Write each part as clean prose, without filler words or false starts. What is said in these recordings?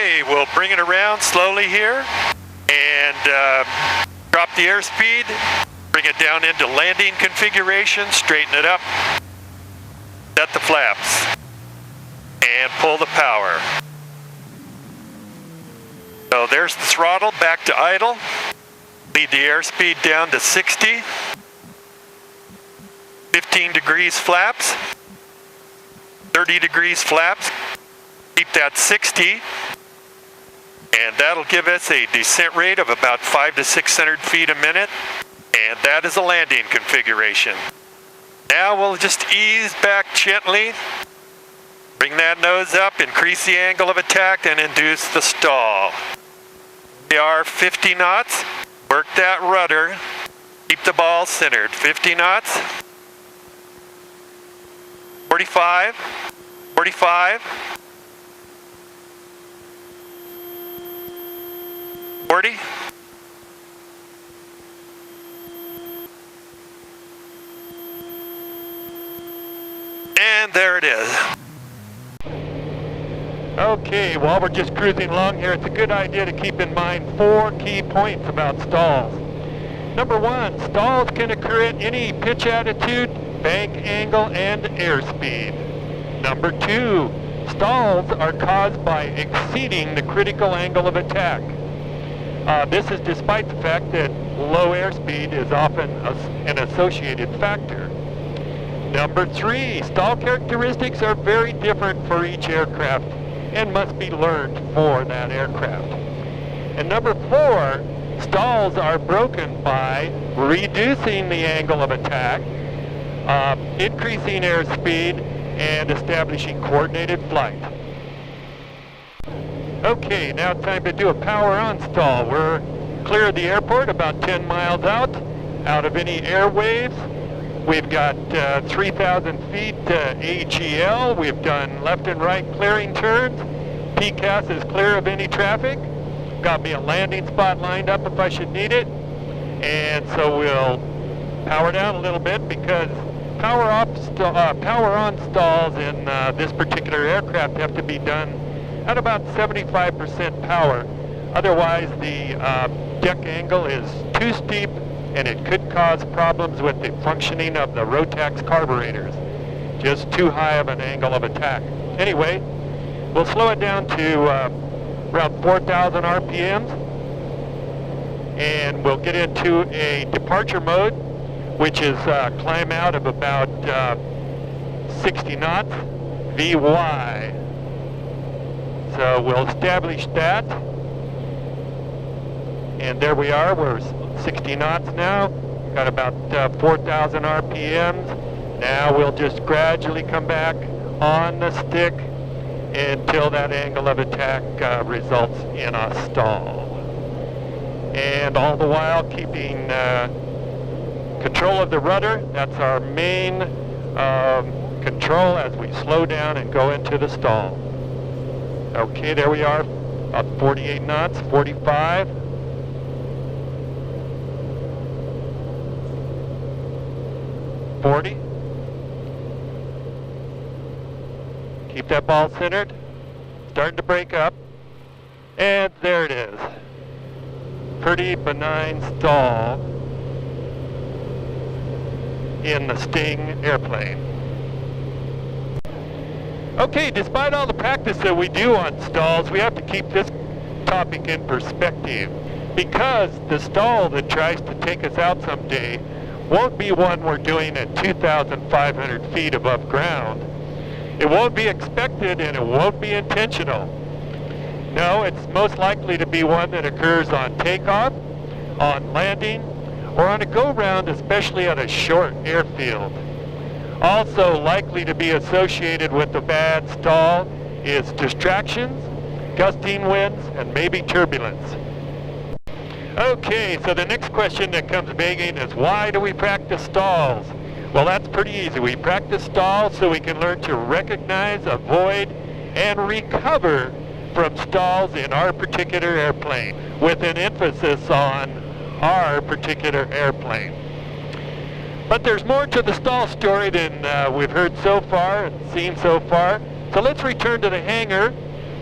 Okay, we'll bring it around slowly here and drop the airspeed, bring it down into landing configuration, straighten it up, set the flaps, and pull the power. So there's the throttle back to idle. Lead the airspeed down to 60. 15 degrees flaps. 30 degrees flaps. Keep that 60. And that'll give us a descent rate of about 500 to 600 feet a minute. And that is a landing configuration. Now we'll just ease back gently. Bring that nose up, increase the angle of attack, and induce the stall. We are 50 knots. Work that rudder. Keep the ball centered. 50 knots. 45. 45. 40. And there it is. Okay, while we're just cruising along here, it's a good idea to keep in mind 4 key points about stalls. Number 1, stalls can occur at any pitch attitude, bank angle, and airspeed. Number 2, stalls are caused by exceeding the critical angle of attack. This is despite the fact that low airspeed is often an associated factor. Number 3, stall characteristics are very different for each aircraft and must be learned for that aircraft. And number 4, stalls are broken by reducing the angle of attack, increasing airspeed, and establishing coordinated flight. Okay, now it's time to do a power on stall. We're clear of the airport, about 10 miles out of any airwaves. We've got 3,000 feet AGL. We've done left and right clearing turns. PCAS is clear of any traffic. Got me a landing spot lined up if I should need it. And so we'll power down a little bit because power on stalls in this particular aircraft have to be done at about 75% power. Otherwise, the deck angle is too steep and it could cause problems with the functioning of the Rotax carburetors. Just too high of an angle of attack. Anyway, we'll slow it down to around 4,000 RPMs, and we'll get into a departure mode, which is climb out of about 60 knots, VY. So we'll establish that, and there we are. We're 60 knots now, got about 4,000 RPMs. Now we'll just gradually come back on the stick until that angle of attack results in a stall. And all the while keeping control of the rudder. That's our main control as we slow down and go into the stall. Okay, there we are, about 48 knots, 45. 40. Keep that ball centered. Starting to break up. And there it is. Pretty benign stall in the Sting airplane. Okay, despite all the practice that we do on stalls, we have to keep this topic in perspective, because the stall that tries to take us out someday won't be one we're doing at 2,500 feet above ground. It won't be expected and it won't be intentional. No, it's most likely to be one that occurs on takeoff, on landing, or on a go-round, especially on a short airfield. Also likely to be associated with the bad stall is distractions, gusting winds, and maybe turbulence. Okay, so the next question that comes begging is, why do we practice stalls? Well, that's pretty easy. We practice stalls so we can learn to recognize, avoid, and recover from stalls in our particular airplane, with an emphasis on our particular airplane. But there's more to the stall story than we've heard so far and seen so far. So let's return to the hangar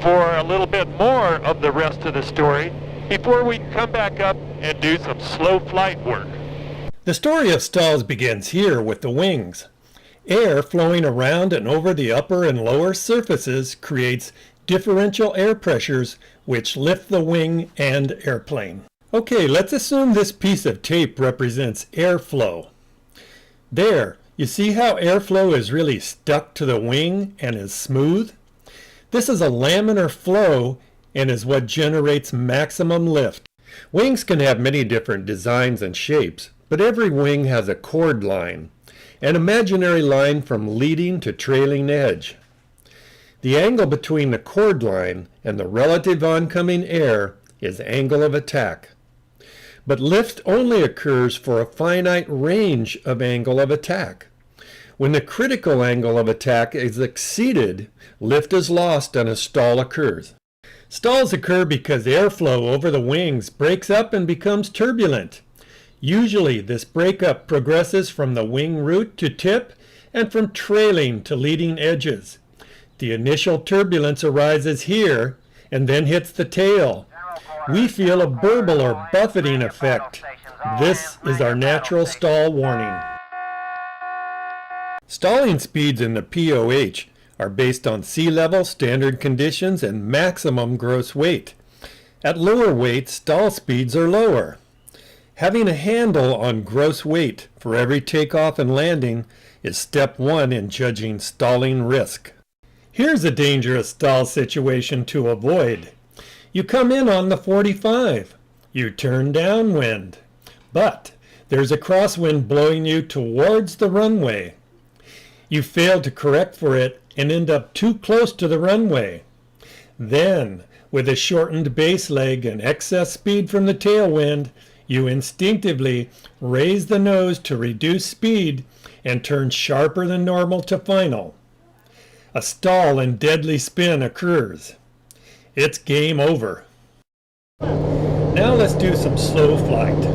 for a little bit more of the rest of the story before we come back up and do some slow flight work. The story of stalls begins here with the wings. Air flowing around and over the upper and lower surfaces creates differential air pressures which lift the wing and airplane. Okay, let's assume this piece of tape represents airflow. There, you see how airflow is really stuck to the wing and is smooth? This is a laminar flow and is what generates maximum lift. Wings can have many different designs and shapes, but every wing has a chord line, an imaginary line from leading to trailing edge. The angle between the chord line and the relative oncoming air is angle of attack. But lift only occurs for a finite range of angle of attack. When the critical angle of attack is exceeded, lift is lost and a stall occurs. Stalls occur because airflow over the wings breaks up and becomes turbulent. Usually this breakup progresses from the wing root to tip and from trailing to leading edges. The initial turbulence arises here and then hits the tail. We feel a burble or buffeting effect. This is our natural stall warning. Stalling speeds in the POH are based on sea level, standard conditions, and maximum gross weight. At lower weight, stall speeds are lower. Having a handle on gross weight for every takeoff and landing is step one in judging stalling risk. Here's a dangerous stall situation to avoid. You come in on the 45. You turn downwind. But there's a crosswind blowing you towards the runway. You fail to correct for it and end up too close to the runway. Then, with a shortened base leg and excess speed from the tailwind, you instinctively raise the nose to reduce speed and turn sharper than normal to final. A stall and deadly spin occurs. It's game over. Now let's do some slow flight.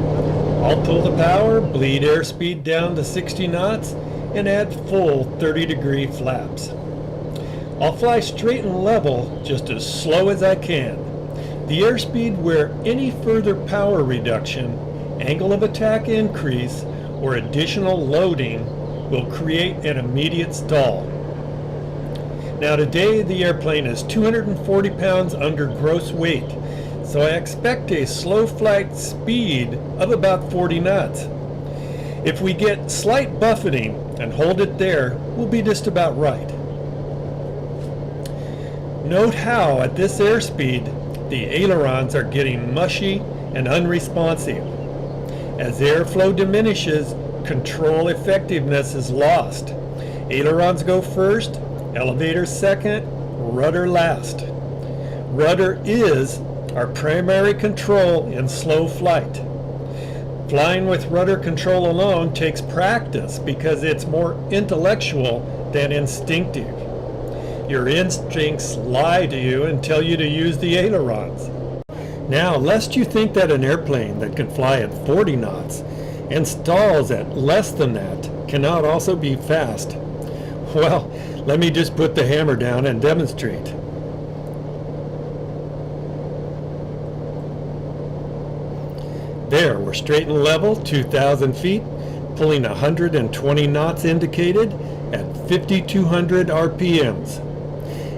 I'll pull the power, bleed airspeed down to 60 knots, and add full 30-degree flaps. I'll fly straight and level just as slow as I can. The airspeed where any further power reduction, angle of attack increase, or additional loading will create an immediate stall. Now today the airplane is 240 pounds under gross weight, so I expect a slow flight speed of about 40 knots. If we get slight buffeting and hold it there, we'll be just about right. Note how at this airspeed the ailerons are getting mushy and unresponsive. As airflow diminishes, control effectiveness is lost. Ailerons go first, elevator second, rudder last. Rudder is our primary control in slow flight. Flying with rudder control alone takes practice because it's more intellectual than instinctive. Your instincts lie to you and tell you to use the ailerons. Now, lest you think that an airplane that can fly at 40 knots and stalls at less than that cannot also be fast, well, let me just put the hammer down and demonstrate. There, we're straight and level, 2,000 feet, pulling 120 knots indicated at 5,200 RPMs.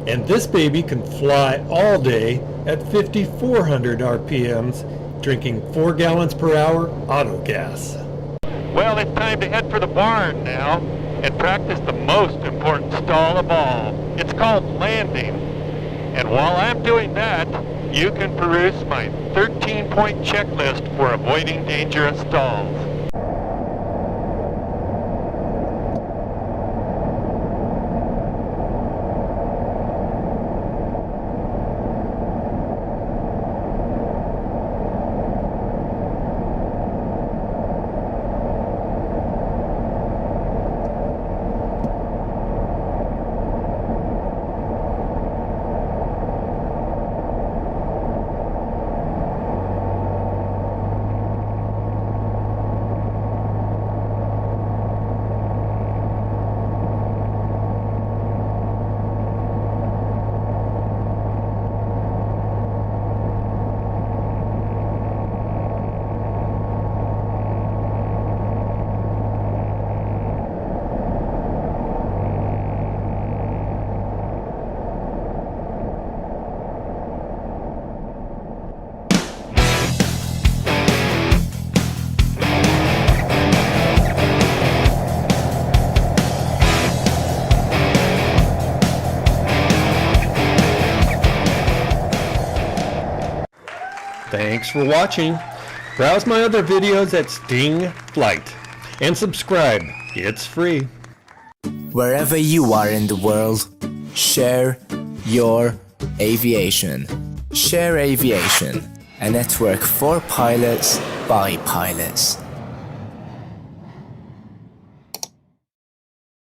And this baby can fly all day at 5,400 RPMs, drinking 4 gallons per hour auto gas. Well, it's time to head for the barn now and practice the most important stall of all. It's called landing. And while I'm doing that, you can peruse my 13-point checklist for avoiding dangerous stalls. Thanks for watching. Browse my other videos at Sting Flight and subscribe. It's free. Wherever you are in the world, share your aviation. Share Aviation, a network for pilots by pilots.